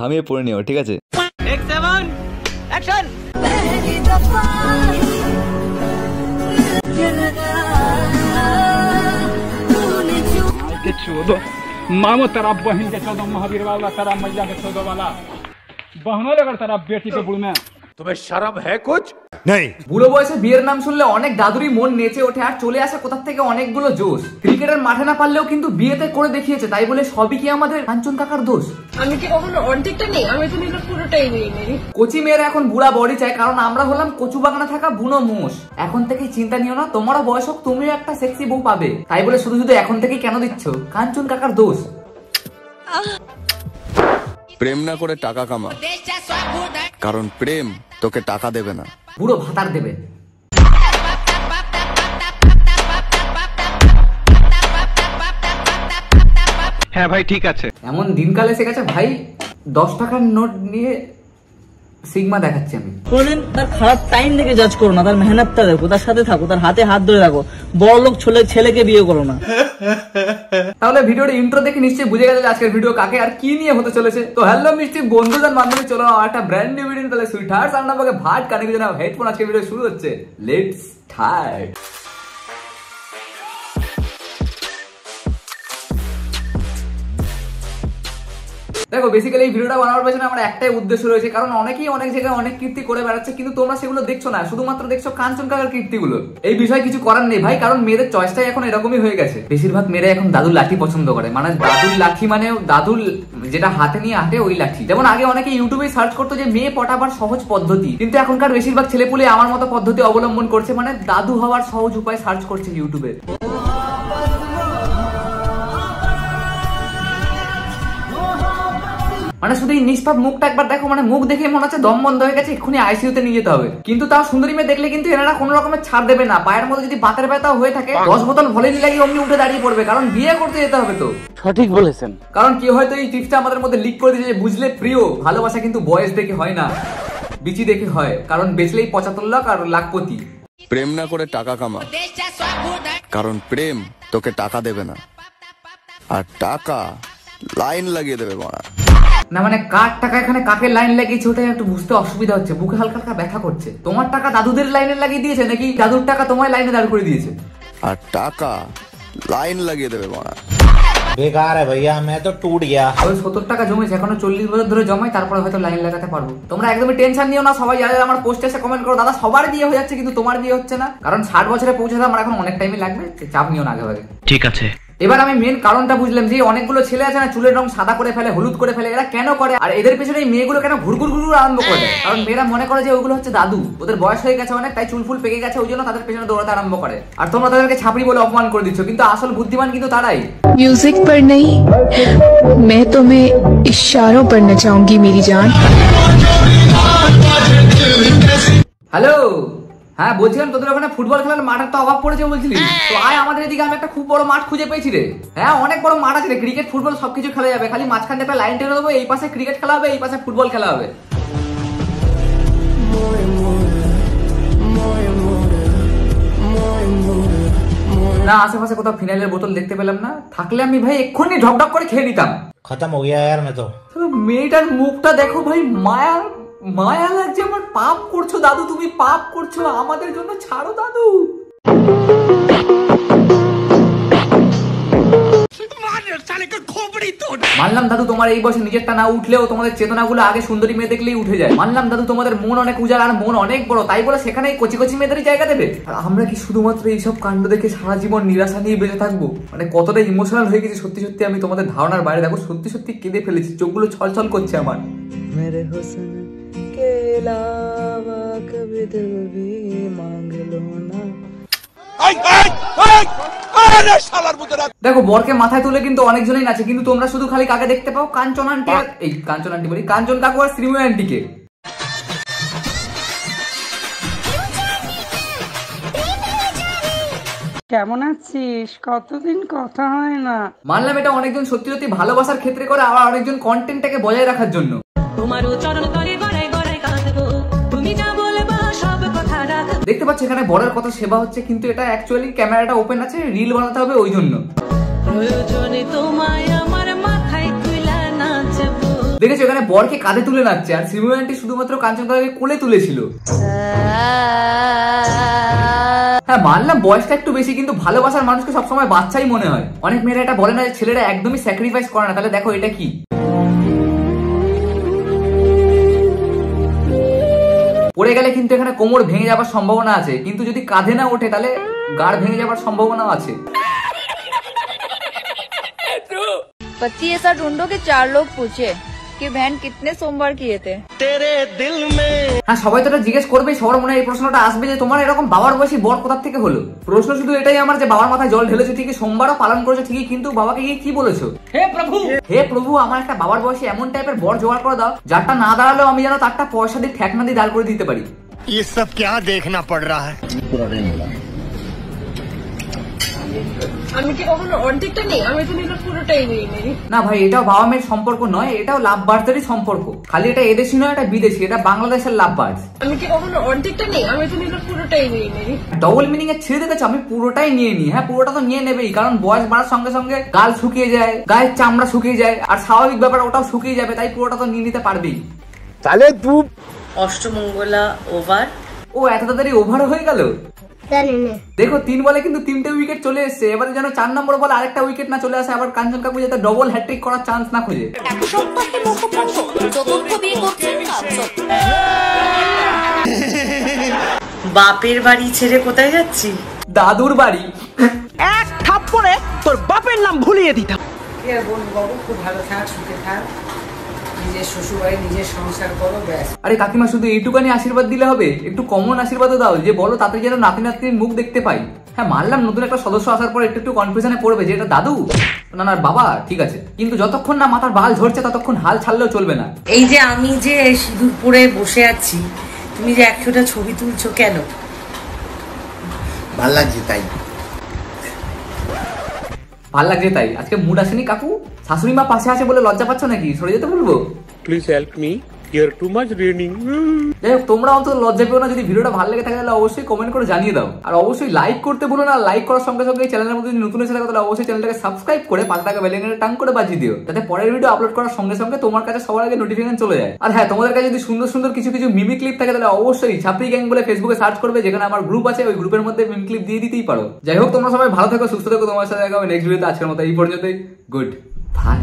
থামিয়ে পড়ে নিও, ঠিক আছে? मामो तेरा बहन के 14 महावीर वाला, तेरा मैया के 14 वाला बहनों लेकर तेरा बेटी के बुढ़ में तुम्हें शर्म है कुछ नहीं? বুড়ো বয়সে বিয়ের নাম শুনলে অনেক দাদুরই মন নেচে ওঠে আর চলে আসে কোথা থেকে অনেকগুলো জোশ। ক্রিকেটের মাঠে না পারলেও কিন্তু বিয়েতে করে দেখিয়েছে, তাই বলে সবই কি আমাদের কাঞ্চন কাকার দোষ? আমি কি কখনো অর্ধেকটা নেই? আমি তো নিজে পুরোটাই নেই। কচি মেয়েরা এখন বুড়া বডি চায়, কারণ আমরা হলাম কচু বাগানে থাকা বুনো মোষ। এখন থেকে চিন্তা নিও না, তোমারও বয়স হোক তুমিও একটা সেক্সি বউ পাবে। তাই বলে শুধু শুধু এখন থেকে কেন দিচ্ছ? কাঞ্চন কাকার দোষ। প্রেম না করে টাকা কামা, কারণ প্রেম তোকে টাকা দেবে না, বুড়ো ভাতার দেবে। হ্যাঁ ভাই ঠিক আছে। এমন দিনকাল এসে গেছে ভাই, 10 টাকার নোট নিয়ে সিগমা দেখাচ্ছি আমি। কোনদিন তার খারাপ টাইম দেখে জাজ করো না, তার মেহনতটা দেখো, তার সাথে থাকো, তার হাতে হাত ধরে রাখো। বড় লোক ছেলেকে বিয়ে করো না। তাহলে ভিডিওর ইন্ট্রো দেখে নিশ্চয়ই বুঝে গেছে আজকের ভিডিও কাকে আর কি নিয়ে হতে চলেছে। তো হ্যালো মিষ্টি বন্ধুদের মাধ্যমে চলো একটা ব্র্যান্ড নিউ ভিডিও। তাহলে সুইট হার্টস আর নাম্বারকে ভাট কানে গুঁজে নাও হেডফোন। আজকে ভিডিও শুরু হচ্ছে, লেটস স্টার্ট। দেখো বেসিক্যালি এই ভিডিওটা বানানোর পেছনে আমার একটাই উদ্দেশ্য রয়েছে, কারণ অনেকেই অনেক জায়গায় অনেক কীর্তি করে বেড়াচ্ছে, কিন্তু তোমরা সেগুলো দেখছো না, শুধুমাত্র দেখছো কাঞ্চন কাকার কীর্তিগুলো। এই বিষয়ে কিছু করার নেই ভাই, কারণ মেয়েদের চয়েসটাই এখন এরকমই হয়ে গেছে। বেশিরভাগ মেয়েরা এখন দাদুর লাঠি পছন্দ করে, মানে দাদুর লাঠি মানে দাদুর যেটা হাতে নিয়ে হাঁটে ওই লাঠি। যেমন আগে অনেকে ইউটিউবে সার্চ করতো যে মেয়ে পটাবার সহজ পদ্ধতি, কিন্তু এখনকার বেশিরভাগ ছেলেপুলে আমার মতো পদ্ধতি অবলম্বন করছে, মানে দাদু হওয়ার সহজ উপায় সার্চ করছে ইউটিউবে। মানে শুধু এই নিষ্পাপ মুখটা একবার দেখো, মানে মুখ দেখে মনে হচ্ছে দম বন্ধ হয়ে গেছে, এক্ষুনি আইসিইউতে নিয়ে যেতে হবে। কিন্তু তাও সুন্দরী মেয়ে দেখলে কিন্তু এনারা কোনো রকমের ছাড় দেবে না। পায়ের মধ্যে যদি বাতের ব্যথা হয়ে থাকে 10 বোতল ভলিনি লাগিয়ে অমনি উঠে দাঁড়িয়ে পড়বে, কারণ বিয়ে করতে যেতে হবে। তো সঠিক বলেছেন। কারণ কি হয়তো এই টিপসটা আমাদের মধ্যে লিক করে দিয়েছে, বুঝলে প্রিয়, ভালোবাসা কিন্তু বয়স দেখে হয় না, বিচি দেখে হয়। কারণ বেচলেই 75 লাখ আর লাখপতি। প্রেম না করে টাকা কামা, কারণ প্রেম তোকে টাকা দেবে না, আর টাকা লাইন লাগিয়ে দেবে মারা। না মানে কার টাকা এখানে কাকে লাইন লাগিয়েছে ওটাই একটু বুঝতে অসুবিধা হচ্ছে, বুকে হালকা হালকা ব্যথা করছে। তোমার টাকা দাদুদের লাইনে লাগিয়ে দিয়েছে নাকি দাদুর টাকা তোমার লাইনে দাঁড় করে দিয়েছে? আর টাকা লাইন লাগিয়ে দেবে মারা। বেকার ভাইয়া, मैं तो टूट गया। ওই 70 টাকা জমেছে, এখনো 40 বছর ধরে জমাই, তারপরে হয়তো লাইন লাগাতে পারবো। তোমরা একদমই টেনশন নিও না। সবাই যারা আমার পোস্টে এসে কমেন্ট করো দাদা সবার বিয়ে হয়ে যাচ্ছে কিন্তু তোমার বিয়ে হচ্ছে না, কারণ 60 বছরে পৌঁছাতে আমার এখন অনেক টাইমই লাগবে, চাপ নিও না আগে ভাগে। ঠিক আছে। এবার আমি মেন কারণটা বুঝলাম যে অনেকগুলো ছেলে আছে না চুলের রং সাদা করে ফেলে, হলুদ করে ফেলে, এরা কেন করে? আর এদের পেছনে এই মেয়েগুলো কেন ঘুরঘুর ঘুরঘুর আরম্ভ করে? কারণ মেয়েরা মনে করে যে ওগুলো হচ্ছে দাদু, ওদের বয়স হয়ে গেছে অনেক, তাই চুল ফুল পেকে গেছে, ওই জন্য তাদের পেছনে দৌড়াতে আরম্ভ করে। আর তোমরা তাদেরকে ছাপড়ি বলে অপমান করে দিচ্ছ, কিন্তু আসল বুদ্ধিমান কিন্তু তারাই। म्यूजिक पर नहीं, मैं तुम्हें इशारों पर नचाऊंगी मेरी जान। হ্যালো, হ্যাঁ বলছিলাম তোদের ওখানে ফুটবল খেলার মাঠের তো অভাব পড়েছে বলছিলি, তো আয় আমাদের এদিকে। আমি একটা খুব বড় মাঠ খুঁজে পেয়েছি রে। হ্যাঁ অনেক বড় মাঠ আছে রে, ক্রিকেট ফুটবল সবকিছু খেলা যাবে, খালি মাঝখানে একটা লাইন টেনে দেবো, এই পাশে ক্রিকেট খেলা হবে, এই পাশে ফুটবল খেলা হবে। না আশেপাশে কোথাও ফিনাইলের বোতল দেখতে পেলাম না, থাকলে আমি ভাই এক্ষুনি ঢকঢক করে খেয়ে নিতাম। खत्म हो गया यार मैं तो। মেয়েটার মুখটা দেখো ভাই, মায়া মায়া লাগছে আমার। পাপ করছো দাদু, তুমি পাপ করছো, আমাদের জন্য ছাড়ো দাদু। মানলাম দাদু তোমার এই বয়সে নিজেরটা না উঠলেও তোমাদের চেতনাগুলো আগে সুন্দরী মেয়ে দেখলেই উঠে যায়। মানলাম দাদু তোমাদের মন অনেক উজাড় আর মন অনেক বড়, তাই বলে সেখানে কচি কচি মেয়েদেরই জায়গা দেবে। আর আমরা কি শুধুমাত্র এইসব কাণ্ড দেখে সারা জীবন নিরাশা নিয়ে বেঁচে থাকবো? মানে কতটা ইমোশনাল হয়ে গেছি সত্যি সত্যি আমি তোমাদের ধারণার বাইরে। দেখো সত্যি সত্যি কেঁদে ফেলেছি, চোখগুলো ছলছল করছে আমার। মেরে হোসেন কে লাওয়া কবি দিল ভি মাंग लो না। দেখো বরকে মাথায় তুলে কিন্তু অনেকজনই নাচে, কিন্তু তোমরা শুধু খালি কাকে দেখতে পাও? কাঞ্চন আন্টি, এই কাঞ্চন আন্টি বলি, কাঞ্চন কাকু আর শ্রীময় আন্টিকে। কেমন আছিস? কতদিন কথা হয় না। মানলাম এটা অনেকজন সত্যি সত্যি ভালোবাসার ক্ষেত্রে করে, আবার অনেকজন কন্টেন্টটাকে বজায় রাখার জন্য। দেখতে পাচ্ছ এখানে বড়ের কত সেবা হচ্ছে, কিন্তু এটা অ্যাকচুয়ালি ক্যামেরাটা ওপেন আছে, রিল বানাতে হবে ওই জন্য। দেখেছো এখানে বরকে কাঁধে তুলে নাচছে, আর শ্রীময়ী আন্টি শুধুমাত্র কাঞ্চনকাকে কোলে তুলেছিল। হ্যাঁ মানলাম বয়সটা একটু বেশি, কিন্তু ভালোবাসার মানুষকে সবসময় বাচ্চাই মনে হয়। অনেক মেয়েরা এটা বলে না যে ছেলেরা একদমই স্যাক্রিফাইস করে না, তাহলে দেখো এটা কি। পড়ে গেলে কিন্তু এখানে কোমর ভেঙে যাবার সম্ভাবনা আছে, কিন্তু যদি কাঁধে না ওঠে তাহলে গাড় ভেঙে যাবার সম্ভাবনাও আছে। पति ऐसा ढूंढो कि 4 लोग पूछे कि बहन कितने सोमवार किए थे। হ্যাঁ সবাই তো এটা জিজ্ঞেস করবে, সবার মনে এই প্রশ্নটা আসবে যে তোমার এরকম বাবার বয়সী বর কোথা থেকে হলো। প্রশ্ন শুধু এটাই আমার যে বাবার মাথায় জল ঢেলেছো ঠিকই, সোমবারও পালন করেছো ঠিকই, কিন্তু বাবাকে গিয়ে কি বলেছো? হে প্রভু আমার একটা বাবার বয়সী এমন টাইপের বর জোগাড় করে দাও যারটা না দাঁড়ালেও আমি যেন তারটা পয়সা দিয়ে ঠেকনা দিয়ে দাঁড় করে দিতে পারি। ये सब क्या देखना पड़ रहा है? আমি কি কখনো অর্ধেকটা নেই? আমি তো নিলাম পুরোটাই নেই। না ভাই এটাও বাবা মেয়ের সম্পর্ক নয়, এটাও লাভ বার্ডসেরই সম্পর্ক। খালি এটা এদেশি নয়, এটা বিদেশি, এটা বাংলাদেশের লাভ বার্ডস। আমি কি কখনো অর্ধেকটা নেই? আমি তো নিলাম পুরোটাই নেই। ডবল মিনিং এর ছেড়ে দেখেছো, আমি পুরোটাই নিয়ে নিই। হ্যাঁ পুরোটা তো নিয়ে নেবেই, কারণ বয়স বাড়ার সঙ্গে সঙ্গে গাল শুকিয়ে যায়, গায়ের চামড়া শুকিয়ে যায়, আর স্বাভাবিক ব্যাপার ওটাও শুকিয়ে যাবে, তাই পুরোটা তো নিয়ে নিতে পারবেই। তাহলে তুই অষ্টমঙ্গলা ওভার। ও এত তাড়াতাড়ি ওভার হয়ে গেল। দেখো 3 বলে কিন্তু 3টে উইকেট চলে এসেছে, এবারে যেন 4 নম্বর বলে আরেকটা উইকেট না চলে আসে, আবার কাঞ্চন কাকু যাতে ডবল হ্যাট্রিক করার চান্স না খোঁজে। বাপের বাড়ি ছেড়ে কোথায় যাচ্ছি? দাদুর বাড়ি। এক থাপ্পড়ে তোর বাপের নাম ভুলিয়ে দিতাম। বাবু খুব ভালো থাক, সুখে থাক, নিজের শ্বশুর বাড়ি নিজের সংসার করো, ব্যাস। আরে কাকিমা শুধু এইটুকানি আশীর্বাদ দিলে হবে? একটু কমন আশীর্বাদও দাও, যে বলো তাতে যেন নাতি নাতনির মুখ দেখতে পাই। হ্যাঁ মানলাম নতুন একটা সদস্য আসার পর একটু কনফিউশনে পড়বে যে এটা দাদু না না বাবা, ঠিক আছে, কিন্তু যতক্ষণ না মাথার বাল ঝরছে ততক্ষণ হাল ছাড়লেও চলবে না। এই যে আমি যে সিঁদুর পরে বসে আছি, তুমি যে 100টা ছবি তুলছো কেন? ভাল লাগছে তাই। ভাল লাগছে তাই? আজকে মুড আসেনি কাকু? শাশুড়ি মা পাশে আছে বলে লজ্জা পাচ্ছ নাকি? সরে যেতে বলবো? Please help me, here too much raining. যাই হোক তোমরা অন্তত লজ্জা পেও না, যদি ভিডিওটা ভালো লেগে থাকে তাহলে অবশ্যই কমেন্ট করে জানিয়ে দাও, আর অবশ্যই লাইক করতে ভুলো না। লাইক করার সঙ্গে সঙ্গে এই চ্যানেলের মধ্যে যদি নতুন এসে থাকো তাহলে অবশ্যই চ্যানেলটাকে সাবস্ক্রাইব করে পাশে থাকা বেল আইকনটা টাং করে বাজিয়ে দিও, যাতে পরের ভিডিও আপলোড করার সঙ্গে সঙ্গে তোমার কাছে সবার আগে নোটিফিকেশন চলে যায়। আর হ্যাঁ তোমাদের কাছে যদি সুন্দর সুন্দর কিছু কিছু মিমি ক্লিপ থাকে তাহলে অবশ্যই ছাপরি গ্যাং বলে ফেসবুকে সার্চ করবে, যেখানে আমার গ্রুপ আছে, ওই গ্রুপের মধ্যে মিমি ক্লিপ দিয়ে দিতেই পারো। যাই হোক তোমরা সবাই ভালো থেকো, সুস্থ থেকো, তোমার সাথে দেখা হবে নেক্সট ভিডিওতে। আজকের মতো এই পর্যন্তই, গুড বাই।